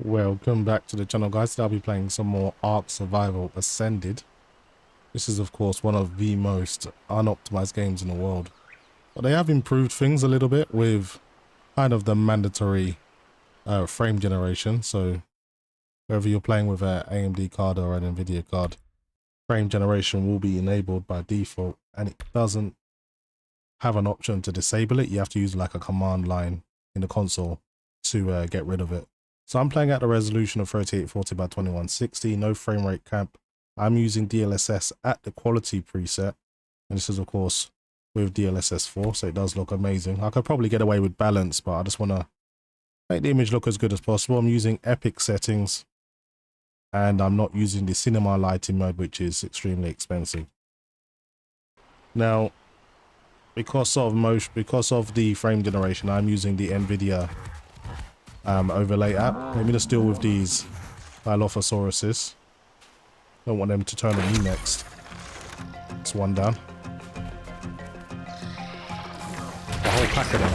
Welcome back to the channel, guys. Today I'll be playing some more Ark Survival Ascended. This is of course one of the most unoptimized games in the world, but they have improved things a little bit with kind of the mandatory frame generation. So whether you're playing with an AMD card or an NVIDIA card, frame generation will be enabled by default, and it doesn't have an option to disable it. You have to use like a command line in the console to get rid of it. So I'm playing at the resolution of 3840 by 2160, no frame rate cap. I'm using DLSS at the quality preset, and this is of course with DLSS 4, so it does look amazing. I could probably get away with balance, but I just want to make the image look as good as possible. I'm using epic settings, and I'm not using the cinema lighting mode, which is extremely expensive. Now, because of the frame generation, I'm using the NVIDIA overlay app. Let me just deal with these Dilophosauruses. Don't want them to turn on me next. It's one down. A whole pack of them.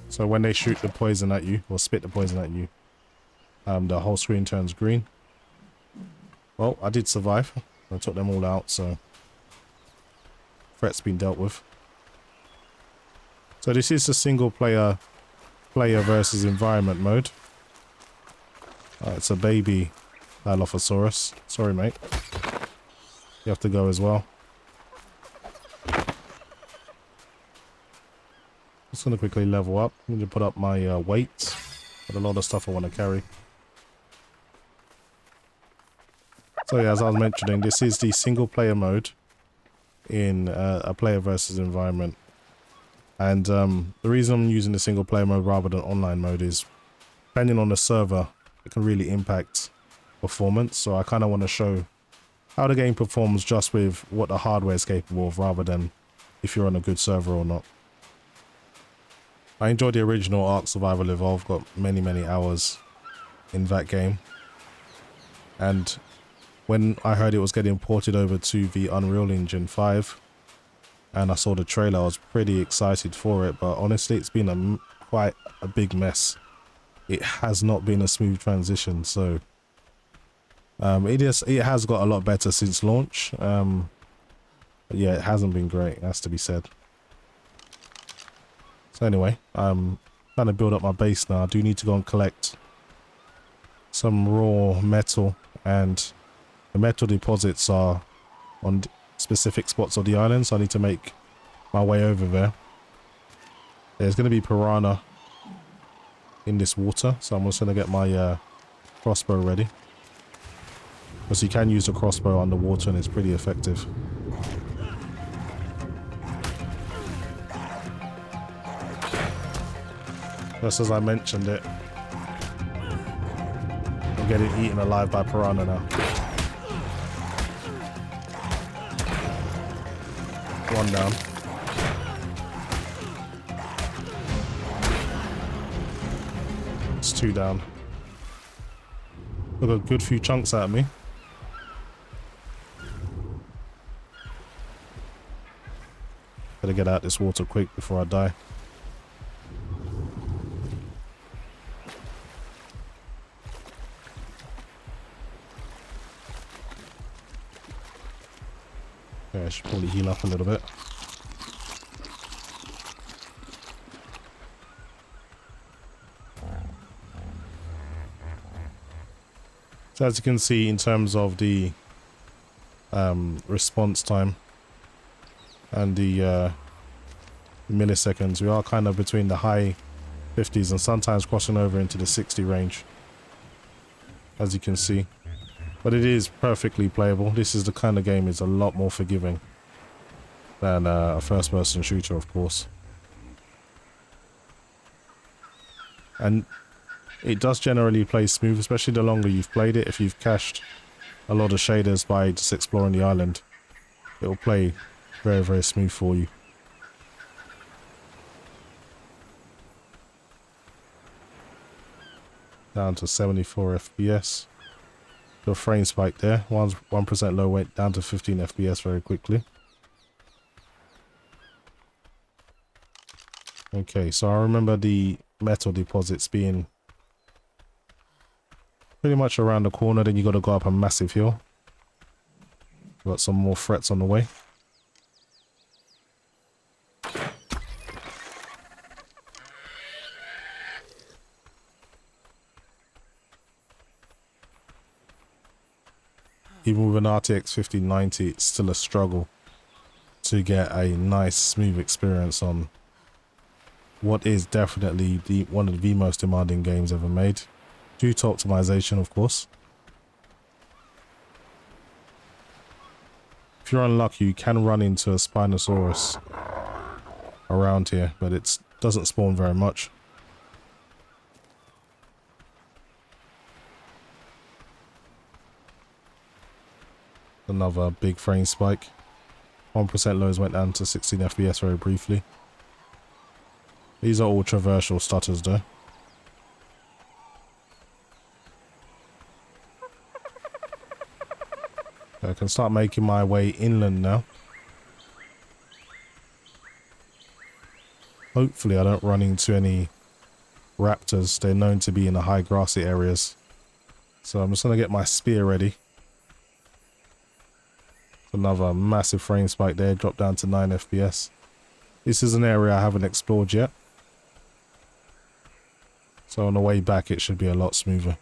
So when they shoot the poison at you, or spit the poison at you, the whole screen turns green. Well, I did survive. I took them all out, so threat's been dealt with. So this is the single player versus environment mode. It's a baby Dilophosaurus. Sorry, mate. You have to go as well. Just gonna quickly level up. I'm gonna put up my weight. Got a lot of stuff I want to carry. So yeah, as I was mentioning, this is the single player mode in a player versus environment, and the reason I'm using the single player mode rather than online mode is, depending on the server, it can really impact performance. So I kind of want to show how the game performs just with what the hardware is capable of, rather than if you're on a good server or not. I enjoyed the original Ark Survival Evolved, got many hours in that game, and when I heard it was getting ported over to the Unreal Engine 5 and I saw the trailer, I was pretty excited for it, but honestly it's been quite a big mess. It has not been a smooth transition, so it has got a lot better since launch, but yeah, it hasn't been great, it has to be said. So anyway, I'm trying to build up my base now. I do need to go and collect some raw metal, and the metal deposits are on specific spots of the island, so I need to make my way over there. There's going to be piranha in this water, so I'm just going to get my crossbow ready, because you can use a crossbow underwater and it's pretty effective. Just as I mentioned it, I'm getting eaten alive by piranha now. One down. It's two down. Took a good few chunks out of me. Better get out this water quick before I die. Okay, I should probably heal up a little bit. So as you can see, in terms of the response time and the milliseconds, we are kind of between the high 50s and sometimes crossing over into the 60 range, as you can see. But it is perfectly playable. This is the kind of game is a lot more forgiving than a first-person shooter, of course. And it does generally play smooth, especially the longer you've played it. If you've cached a lot of shaders by just exploring the island, it'll play very smooth for you. Down to 74 FPS. The frame spike there, 1% low, went down to 15 FPS very quickly. Okay, so I remember the metal deposits being pretty much around the corner. Then you got to go up a massive hill. Got some more threats on the way. Even with an RTX 5090, it's still a struggle to get a nice smooth experience on what is definitely one of the most demanding games ever made, due to optimization, of course. If you're unlucky, you can run into a Spinosaurus around here, but it doesn't spawn very much. Another big frame spike. 1% lows went down to 16 FPS very briefly. These are all traversal stutters though. I can start making my way inland now. Hopefully I don't run into any raptors. They're known to be in the high grassy areas. So I'm just going to get my spear ready. Another massive frame spike there, dropped down to 9 FPS. This is an area I haven't explored yet. So on the way back it should be a lot smoother.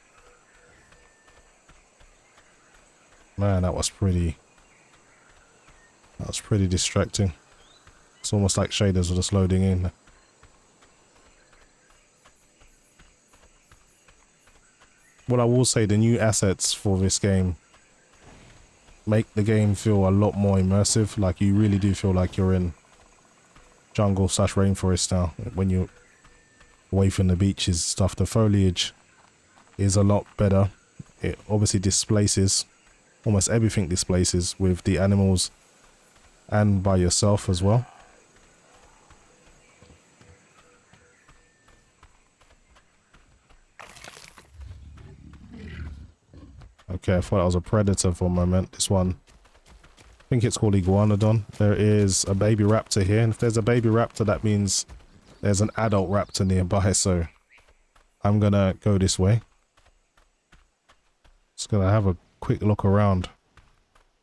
Man, that was pretty distracting. It's almost like shaders were just loading in. What I will say, the new assets for this game make the game feel a lot more immersive. Like, you really do feel like you're in jungle / rainforest now when you're away from the beaches stuff. The foliage is a lot better. It obviously displaces, almost everything displaces with the animals and by yourself as well. Okay, I thought that was a predator for a moment. This one, I think it's called Iguanodon. There is a baby raptor here, and if there's a baby raptor, that means there's an adult raptor nearby, so I'm gonna go this way. Just gonna have a quick look around.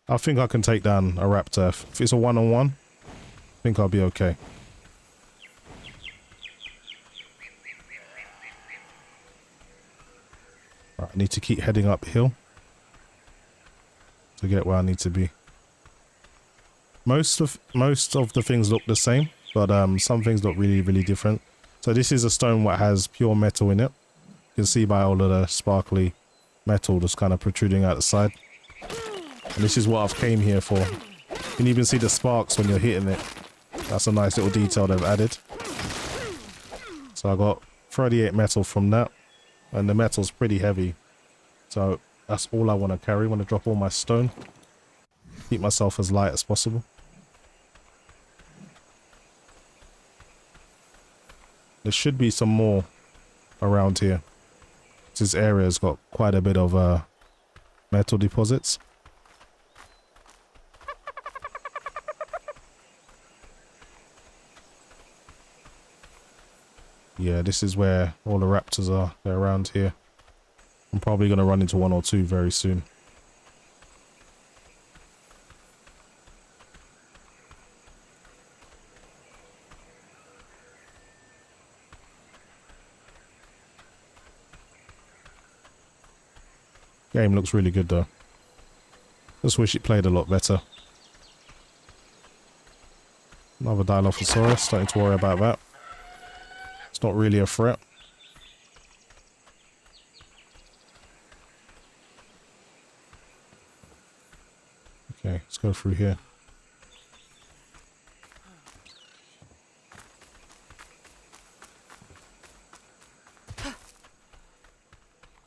I think I can take down a raptor. If it's a one-on-one, I think I'll be okay. Right, I need to keep heading uphill to get where I need to be. Most of the things look the same, but some things look really different. So this is a stone that has pure metal in it. You can see by all of the sparkly metal just kind of protruding out the side. And this is what I've came here for. You can even see the sparks when you're hitting it. That's a nice little detail they've added. So I got 38 metal from that, and the metal's pretty heavy. So that's all I want to carry. I want to drop all my stone. Keep myself as light as possible. There should be some more around here. This area's got quite a bit of metal deposits. Yeah, this is where all the raptors are. They're around here. I'm probably going to run into one or two very soon. Game looks really good though. Just wish it played a lot better. Another Dilophosaurus, starting to worry about that. It's not really a threat. Okay, let's go through here.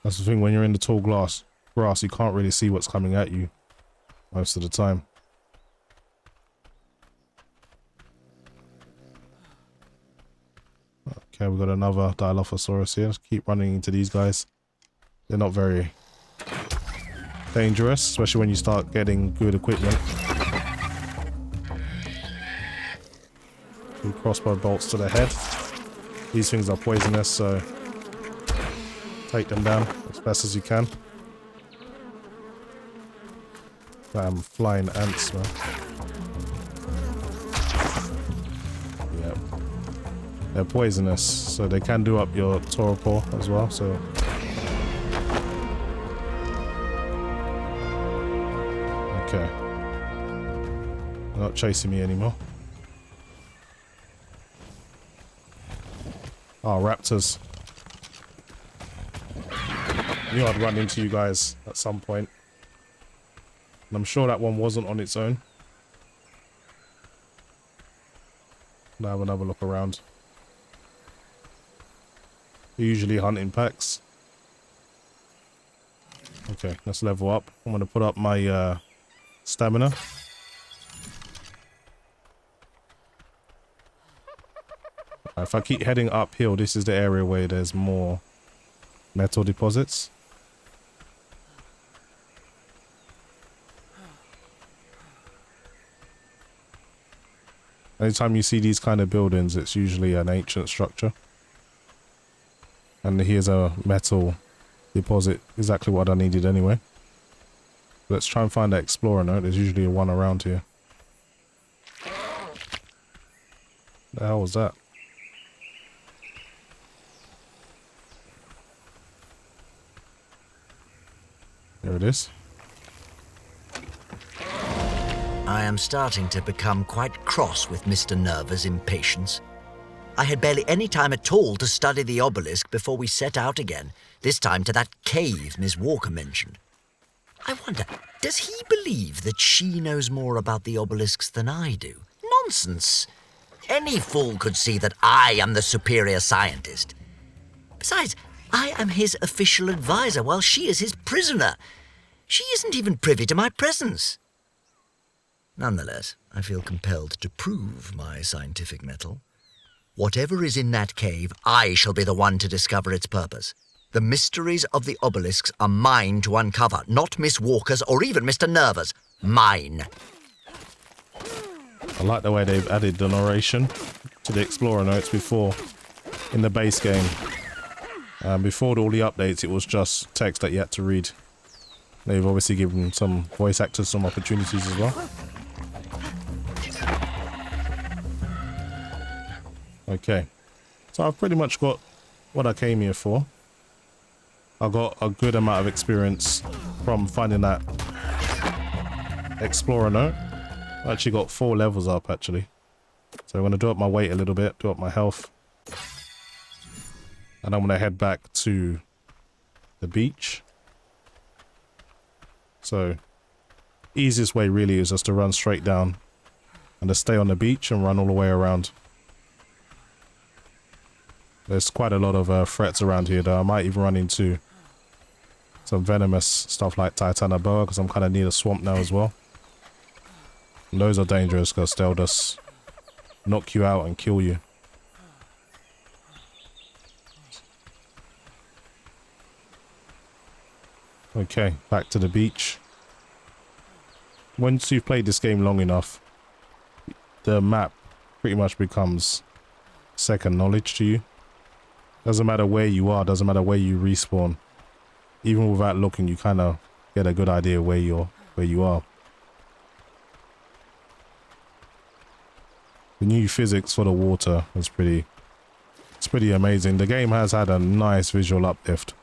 That's the thing, when you're in the tall grass, you can't really see what's coming at you most of the time. Okay, we've got another Dilophosaurus here. Let's keep running into these guys. They're not very dangerous, especially when you start getting good equipment. Two crossbow bolts to the head. These things are poisonous, so take them down as best as you can. Damn flying ants, man. Yep. They're poisonous, so they can do up your torpor as well, so. Okay. They're not chasing me anymore. Oh, raptors. I knew I'd run into you guys at some point. And I'm sure that one wasn't on its own. Now have another look around. They're usually hunting packs. Okay, let's level up. I'm going to put up my stamina. If I keep heading uphill, this is the area where there's more metal deposits. Anytime you see these kind of buildings, it's usually an ancient structure. And here's a metal deposit, exactly what I needed anyway. Let's try and find that explorer note. There's usually one around here. The hell was that? There it is. I am starting to become quite cross with Mr. Nerva's impatience. I had barely any time at all to study the obelisk before we set out again, this time to that cave Miss Walker mentioned. I wonder, does he believe that she knows more about the obelisks than I do? Nonsense! Any fool could see that I am the superior scientist. Besides, I am his official advisor while she is his prisoner. She isn't even privy to my presence. Nonetheless, I feel compelled to prove my scientific mettle. Whatever is in that cave, I shall be the one to discover its purpose. The mysteries of the obelisks are mine to uncover, not Miss Walker's or even Mr. Nerva's. Mine. I like the way they've added the narration to the explorer notes before in the base game. Before all the updates, it was just text that you had to read. They've obviously given some voice actors some opportunities as well. Okay, so I've pretty much got what I came here for. I got a good amount of experience from finding that explorer note. I actually got 4 levels up actually. So I'm going to do up my weight a little bit, do up my health. And I'm going to head back to the beach. So easiest way really is just to run straight down and to stay on the beach and run all the way around. There's quite a lot of threats around here though. I might even run into some venomous stuff like Titanoboa because I'm kind of near the swamp now as well. And those are dangerous because they'll just knock you out and kill you. Okay, back to the beach. Once you've played this game long enough, the map pretty much becomes second knowledge to you. Doesn't matter where you are, doesn't matter where you respawn. Even without looking, you kind of get a good idea where you are. The new physics for the water is pretty amazing. The game has had a nice visual uplift.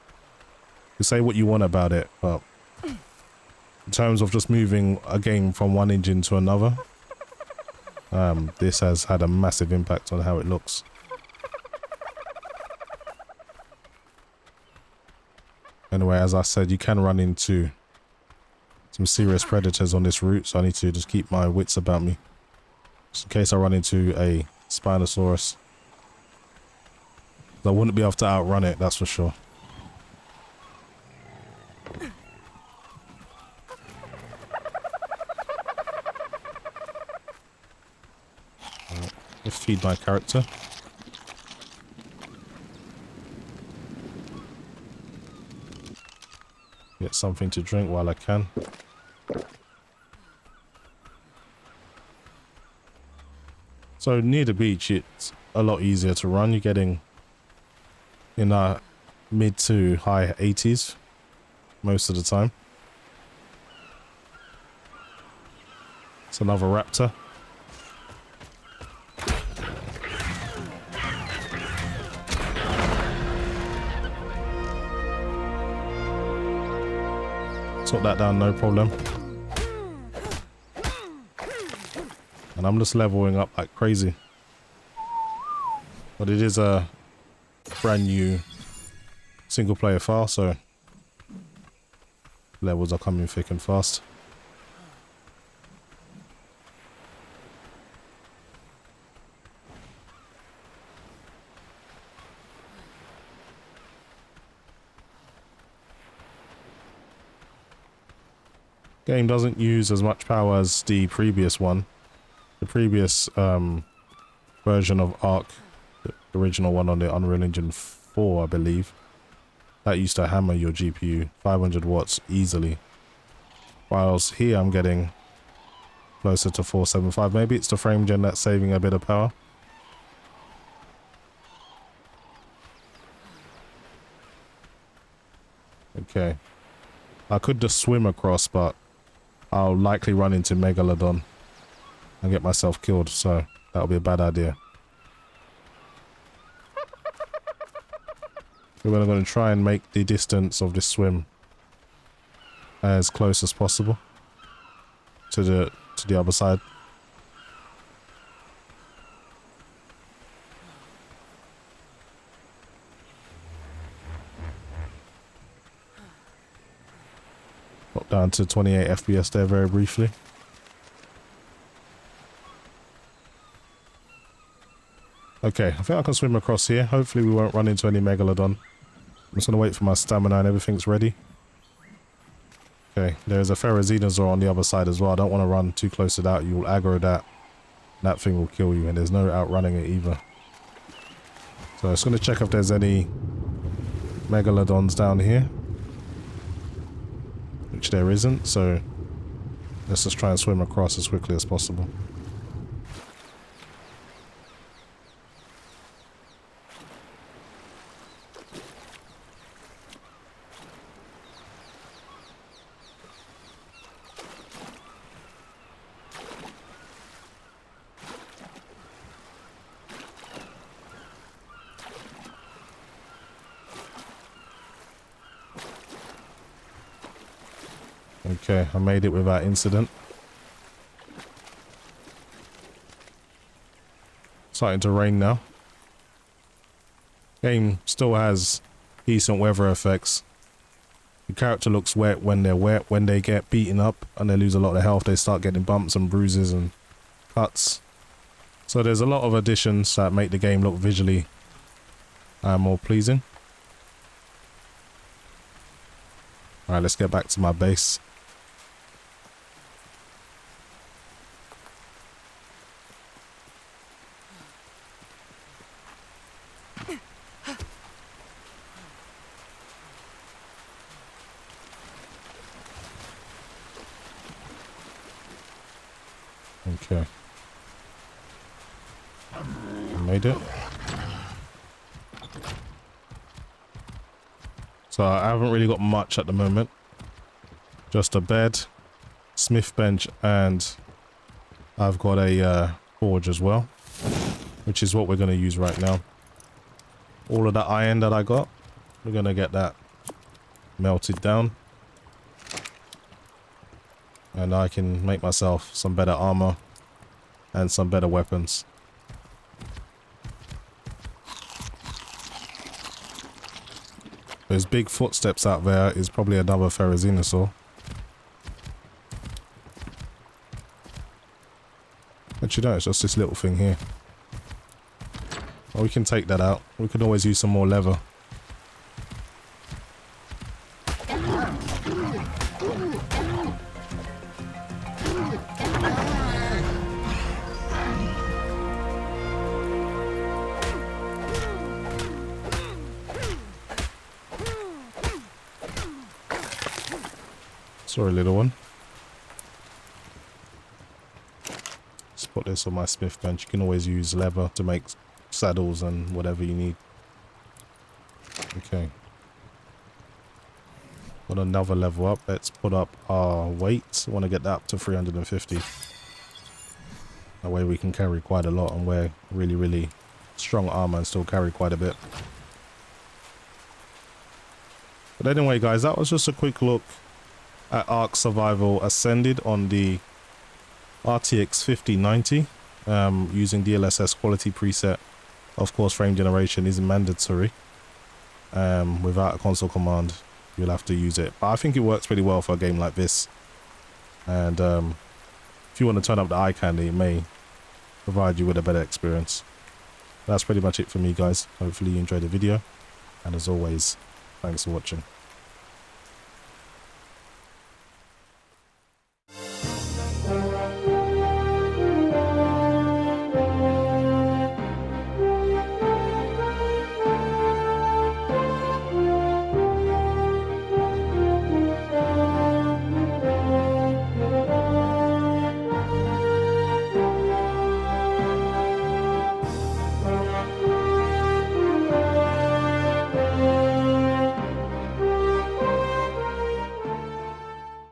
You say what you want about it, but in terms of just moving a game from one engine to another, this has had a massive impact on how it looks. Anyway, as I said, you can run into some serious predators on this route, so I need to just keep my wits about me. Just in case I run into a Spinosaurus. I wouldn't be able to outrun it, that's for sure. Let's feed my character. Get something to drink while I can. So near the beach, it's a lot easier to run. You're getting in mid to high 80s most of the time. It's another Raptor. Took that down, no problem. And I'm just leveling up like crazy. But it is a brand new single player file, so levels are coming thick and fast. Game doesn't use as much power as the previous one. The previous version of Ark, the original one on the Unreal Engine 4, I believe, that used to hammer your GPU 500 watts easily. Whilst here I'm getting closer to 475. Maybe it's the frame gen that's saving a bit of power. Okay. I could just swim across, but I'll likely run into Megalodon and get myself killed, so that'll be a bad idea. We're going to try and make the distance of this swim as close as possible to the other side. Got down to 28 FPS there very briefly. Okay, I think I can swim across here. Hopefully we won't run into any Megalodon. I'm just going to wait for my stamina and everything's ready. Okay, there's a Ferrozenosaur on the other side as well. I don't want to run too close to that. You will aggro that. That thing will kill you, and there's no outrunning it either. So I'm just going to check if there's any Megalodons down here. Which there isn't, so let's just try and swim across as quickly as possible. Okay, I made it without incident. Starting to rain now. Game still has decent weather effects. The character looks wet when they're wet. When they get beaten up and they lose a lot of health, they start getting bumps and bruises and cuts. So there's a lot of additions that make the game look visually more pleasing. Alright, let's get back to my base. Okay. I made it. So I haven't really got much at the moment. Just a bed, smith bench, and I've got a forge as well, which is what we're going to use right now. All of that iron that I got, we're going to get that melted down. And I can make myself some better armor and some better weapons. Those big footsteps out there is probably another Ferrozenosaur. Actually, no, it's just this little thing here. Well, we can take that out. We can always use some more leather. Sorry, little one. Let's put this on my smith bench. You can always use leather to make saddles and whatever you need. Okay. Got another level up. Let's put up our weight. Want to get that up to 350. That way we can carry quite a lot and wear really, really strong armor and still carry quite a bit. But anyway, guys, that was just a quick look at Ark Survival Ascended on the RTX 5090 using DLSS Quality preset. Of course, frame generation is mandatory. Without a console command, you'll have to use it. But I think it works pretty well for a game like this. And if you want to turn up the eye candy, it may provide you with a better experience. That's pretty much it for me, guys. Hopefully you enjoyed the video. And as always, thanks for watching.